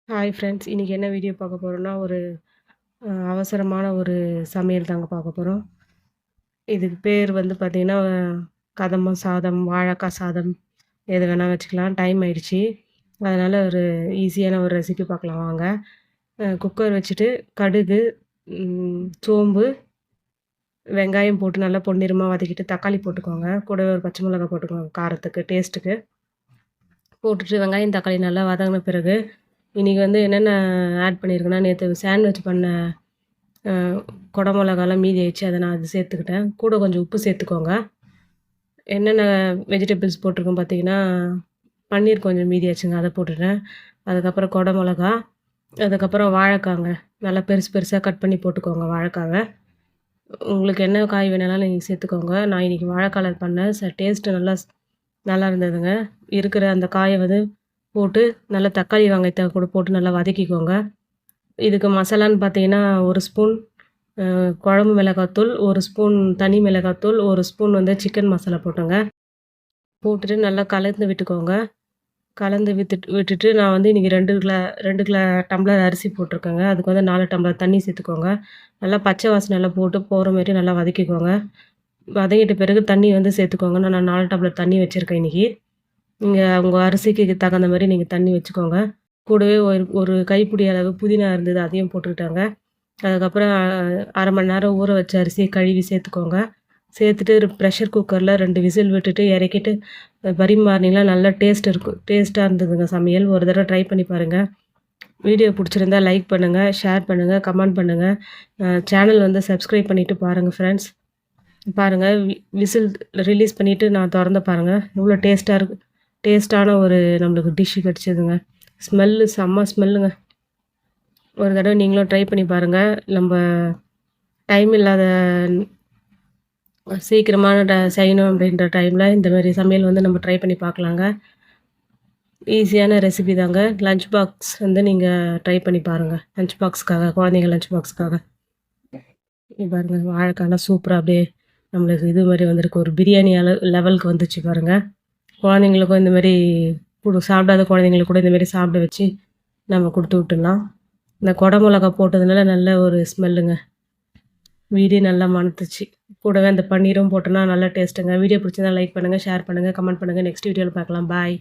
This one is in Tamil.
Hi friends. இன்னைக்கு என்ன வீடியோ பார்க்க போறோம்னா, ஒரு அவசரமான ஒரு சமையல் தாங்க பார்க்க போறோம். இதுக்கு பேர் வந்து பார்த்தீங்கன்னா, கதம்ப சாதம், வாழைக்காய் சாதம் எது வேணா வச்சுக்கலாம். டைம் ஆயிடுச்சு. அதனால ஒரு ஈஸியான ஒரு ரெசிபி பார்க்கலாம் வாங்க. குக்கர் வச்சுட்டு கடுகு, சோம்பு, வெங்காயம் போட்டு நல்லா பொன்னிறமா வதக்கிட்டு தக்காளி போட்டுக்கோங்க. கூடவே ஒரு பச்சை மிளகாய் போட்டுக்கோங்க காரத்துக்கு, டேஸ்ட்டுக்கு. போட்டுட்டு வெங்காயம், தக்காளி நல்லா வதங்கின பிறகு, இன்றைக்கி வந்து என்னென்ன ஆட் பண்ணியிருக்கேன்னா, நேற்று சாண்ட்விச் பண்ண கொடை மிளகாலாம் மீதி ஆயிடுச்சு. அதை நான் அது சேர்த்துக்கிட்டேன். கூட கொஞ்சம் உப்பு சேர்த்துக்கோங்க. என்னென்ன வெஜிடபிள்ஸ் போட்டிருக்கோம் பார்த்தீங்கன்னா, பன்னீர் கொஞ்சம் மீதி ஆச்சுங்க, அதை போட்டுட்டேன். அதுக்கப்புறம் கொடை மிளகா, அதுக்கப்புறம் வாழைக்காங்க. நல்லா பெருசு பெருசாக கட் பண்ணி போட்டுக்கோங்க வாழைக்காவ. உங்களுக்கு என்ன காய் வேணாலும் நீங்கள் சேர்த்துக்கோங்க. நான் இன்றைக்கி வாழைக்கால பண்ணேன். டேஸ்ட்டு நல்லா இருந்ததுங்க. இருக்கிற அந்த காயை வந்து போட்டு நல்லா தக்காளி வெங்காயத்தை கூட போட்டு நல்லா வதக்கிக்கோங்க. இதுக்கு மசாலான்னு பார்த்தீங்கன்னா, 1 ஸ்பூன் குழம்பு மிளகாத்தூள், 1 ஸ்பூன் தனி மிளகாத்தூள், 1 ஸ்பூன் வந்து சிக்கன் மசாலா போட்டுங்க. போட்டுட்டு நல்லா கலந்து விட்டுக்கோங்க. கலந்து விட்டுட்டு நான் வந்து இன்றைக்கி 2 டம்ளர் அரிசி போட்டிருக்கேங்க. அதுக்கு வந்து 4 டம்ளர் தண்ணி சேர்த்துக்கோங்க. நல்லா பச்சை வாசனை எல்லாம் போட்டு போகிற மாரி நல்லா வதக்கிக்கோங்க. வதக்கிட்ட பிறகு தண்ணி வந்து சேர்த்துக்கோங்க. நான் 4 டம்ளர் தண்ணி வச்சுருக்கேன் இன்றைக்கி. நீங்கள் உங்கள் அரிசிக்கு தகுந்த மாதிரி நீங்கள் தண்ணி வச்சுக்கோங்க. கூடவே ஒரு கைப்பிடி அளவு புதினா இருந்தது, அதையும் போட்டுக்கிட்டாங்க. அதுக்கப்புறம் 1/2 மணி நேரம் ஊற வச்ச அரிசியை கழுவி சேர்த்துக்கோங்க. சேர்த்துட்டு ப்ரெஷர் குக்கரில் 2 விசில் விட்டுட்டு இறக்கிட்டு பரிமாறினீங்கன்னா நல்லா டேஸ்ட்டாக இருந்ததுங்க சமையல். ஒரு தடவை ட்ரை பண்ணி பாருங்கள். வீடியோ பிடிச்சிருந்தா லைக் பண்ணுங்கள், ஷேர் பண்ணுங்கள், கமெண்ட் பண்ணுங்கள். சேனல் வந்து சப்ஸ்கிரைப் பண்ணிவிட்டு பாருங்கள் ஃப்ரெண்ட்ஸ். பாருங்கள், விசில் ரிலீஸ் பண்ணிவிட்டு நான் திறந்து பாருங்கள். இவ்வளோ டேஸ்ட்டான ஒரு நம்மளுக்கு டிஷ்ஷு கிடச்சிதுங்க. ஸ்மெல்லு செம்ம ஸ்மெல்லுங்க. ஒரு தடவை நீங்களும் ட்ரை பண்ணி பாருங்கள். நம்ம டைம் இல்லாத சீக்கிரமான செய்யணும் அப்படின்ற டைமில் இந்த மாதிரி சமையல் வந்து நம்ம ட்ரை பண்ணி பார்க்கலாங்க. ஈஸியான ரெசிபி தாங்க. லஞ்ச் பாக்ஸ் வந்து நீங்கள் ட்ரை பண்ணி பாருங்கள். லஞ்ச் பாக்ஸ்க்காக, குழந்தைங்க லஞ்ச் பாக்ஸ்க்காக. பாருங்கள், வாழைக்காலாம் சூப்பராக அப்படியே நம்மளுக்கு இது மாதிரி வந்திருக்கு. ஒரு பிரியாணி லெவலுக்கு வந்துச்சு பாருங்கள். குழந்தைங்களுக்கும் இந்த மாதிரி சாப்பிடாத குழந்தைங்களுக்கு கூட இந்தமாரி சாப்பிட வச்சு நம்ம கொடுத்து விட்டுடலாம். இந்த கொடை மிளகா போட்டதுனால நல்ல ஒரு ஸ்மெல்லுங்க. வீடே நல்லா மணத்துச்சு. கூடவே அந்த பன்னீரும் போட்டோன்னா நல்லா டேஸ்ட்டுங்க. வீடியோ பிடிச்சிருந்தா லைக் பண்ணுங்கள், ஷேர் பண்ணுங்கள், கமெண்ட் பண்ணுங்கள். நெக்ஸ்ட் வீடியோவில் பார்க்கலாம். பாய்.